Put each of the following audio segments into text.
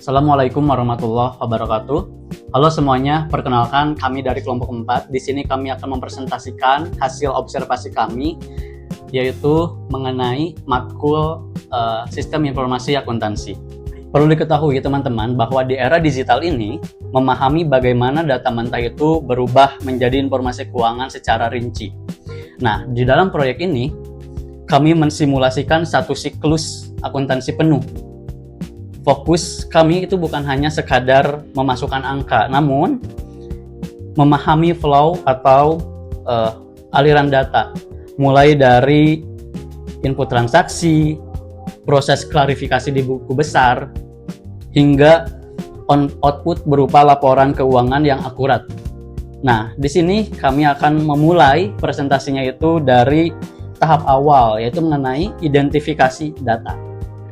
Assalamualaikum warahmatullahi wabarakatuh. Halo semuanya, perkenalkan kami dari kelompok 4. Di sini kami akan mempresentasikan hasil observasi kami, yaitu mengenai matkul sistem informasi akuntansi. Perlu diketahui teman-teman bahwa di era digital ini, memahami bagaimana data mentah itu berubah menjadi informasi keuangan secara rinci. Nah, di dalam proyek ini, kami mensimulasikan satu siklus akuntansi penuh. Fokus kami itu bukan hanya sekadar memasukkan angka, namun memahami flow atau aliran data, mulai dari input transaksi, proses klarifikasi di buku besar, hingga output berupa laporan keuangan yang akurat. Nah, di sini kami akan memulai presentasinya itu dari tahap awal, yaitu mengenai identifikasi data.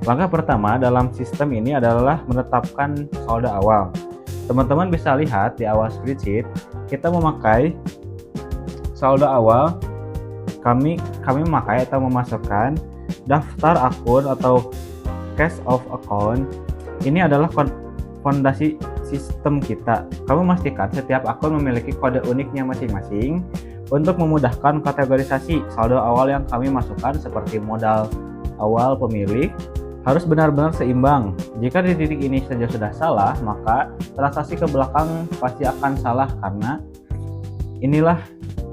Langkah pertama dalam sistem ini adalah menetapkan saldo awal. Teman-teman bisa lihat di awal spreadsheet, kita memakai saldo awal. Kami memakai atau memasukkan daftar akun atau cash of account. Ini adalah fondasi sistem kita. Kami memastikan setiap akun memiliki kode uniknya masing-masing. Untuk memudahkan kategorisasi, saldo awal yang kami masukkan seperti modal awal pemilik harus benar-benar seimbang. Jika di titik ini saja sudah salah, maka transaksi ke belakang pasti akan salah, karena inilah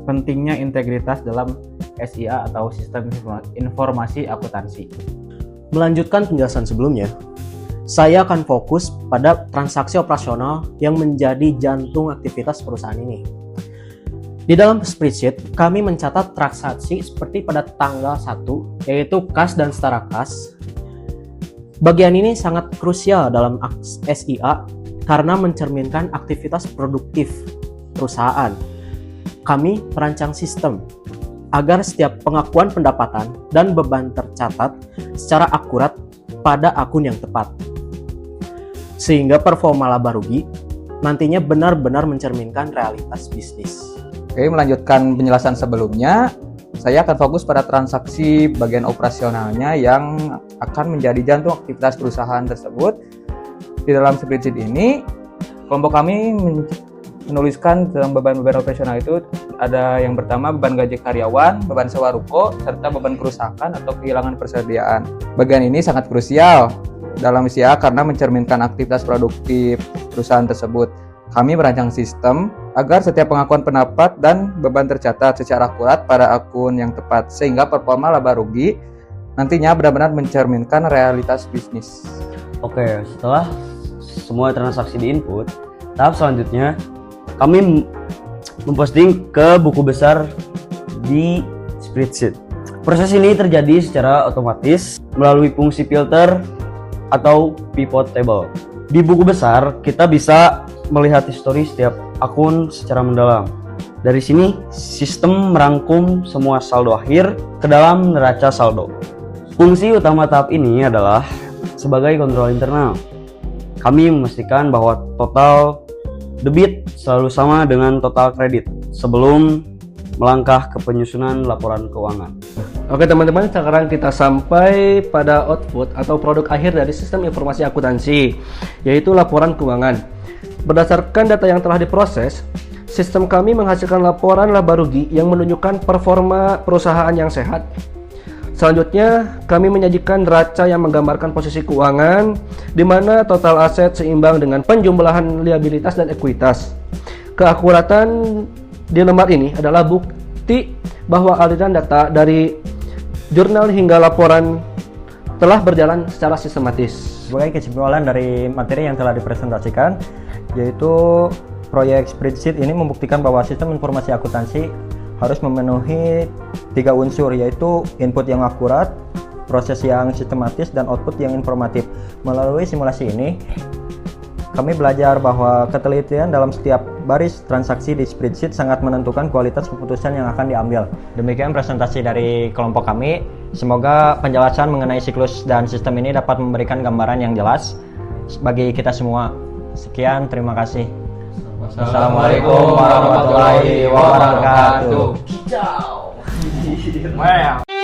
pentingnya integritas dalam SIA atau sistem informasi akuntansi. Melanjutkan penjelasan sebelumnya, saya akan fokus pada transaksi operasional yang menjadi jantung aktivitas perusahaan ini. Di dalam spreadsheet, kami mencatat transaksi seperti pada tanggal 1, yaitu kas dan setara kas. Bagian ini sangat krusial dalam SIA karena mencerminkan aktivitas produktif perusahaan. Kami merancang sistem agar setiap pengakuan pendapatan dan beban tercatat secara akurat pada akun yang tepat, sehingga performa laba rugi nantinya benar-benar mencerminkan realitas bisnis. Oke, melanjutkan penjelasan sebelumnya, saya akan fokus pada transaksi bagian operasionalnya yang akan menjadi jantung aktivitas perusahaan tersebut. Di dalam spreadsheet ini, kelompok kami menuliskan dalam beban-beban operasional itu ada yang pertama beban gaji karyawan, beban sewa ruko, serta beban kerusakan atau kehilangan persediaan. Bagian ini sangat krusial dalam SIA karena mencerminkan aktivitas produktif perusahaan tersebut. Kami merancang sistem agar setiap pengakuan pendapat dan beban tercatat secara akurat pada akun yang tepat, sehingga performa laba rugi nantinya benar-benar mencerminkan realitas bisnis. Oke, setelah semua transaksi diinput, tahap selanjutnya kami memposting ke buku besar di spreadsheet. Proses ini terjadi secara otomatis melalui fungsi filter atau pivot table. Di buku besar, kita bisa melihat histori setiap akun secara mendalam. Dari sini, sistem merangkum semua saldo akhir ke dalam neraca saldo. Fungsi utama tahap ini adalah sebagai kontrol internal. Kami memastikan bahwa total debit selalu sama dengan total kredit sebelum melangkah ke penyusunan laporan keuangan. Oke teman-teman, sekarang kita sampai pada output atau produk akhir dari sistem informasi akuntansi, yaitu laporan keuangan. Berdasarkan data yang telah diproses, sistem kami menghasilkan laporan laba rugi yang menunjukkan performa perusahaan yang sehat. Selanjutnya, kami menyajikan neraca yang menggambarkan posisi keuangan, di mana total aset seimbang dengan penjumlahan liabilitas dan ekuitas. Keakuratan di lembar ini adalah bukti bahwa aliran data dari jurnal hingga laporan telah berjalan secara sistematis. Sebagai kesimpulan dari materi yang telah dipresentasikan, yaitu proyek spreadsheet ini membuktikan bahwa sistem informasi akuntansi harus memenuhi 3 unsur, yaitu input yang akurat, proses yang sistematis, dan output yang informatif. Melalui simulasi ini, kami belajar bahwa ketelitian dalam setiap baris transaksi di spreadsheet sangat menentukan kualitas keputusan yang akan diambil. Demikian presentasi dari kelompok kami. Semoga penjelasan mengenai siklus dan sistem ini dapat memberikan gambaran yang jelas bagi kita semua. Sekian, terima kasih. Assalamualaikum warahmatullahi wabarakatuh. Wow.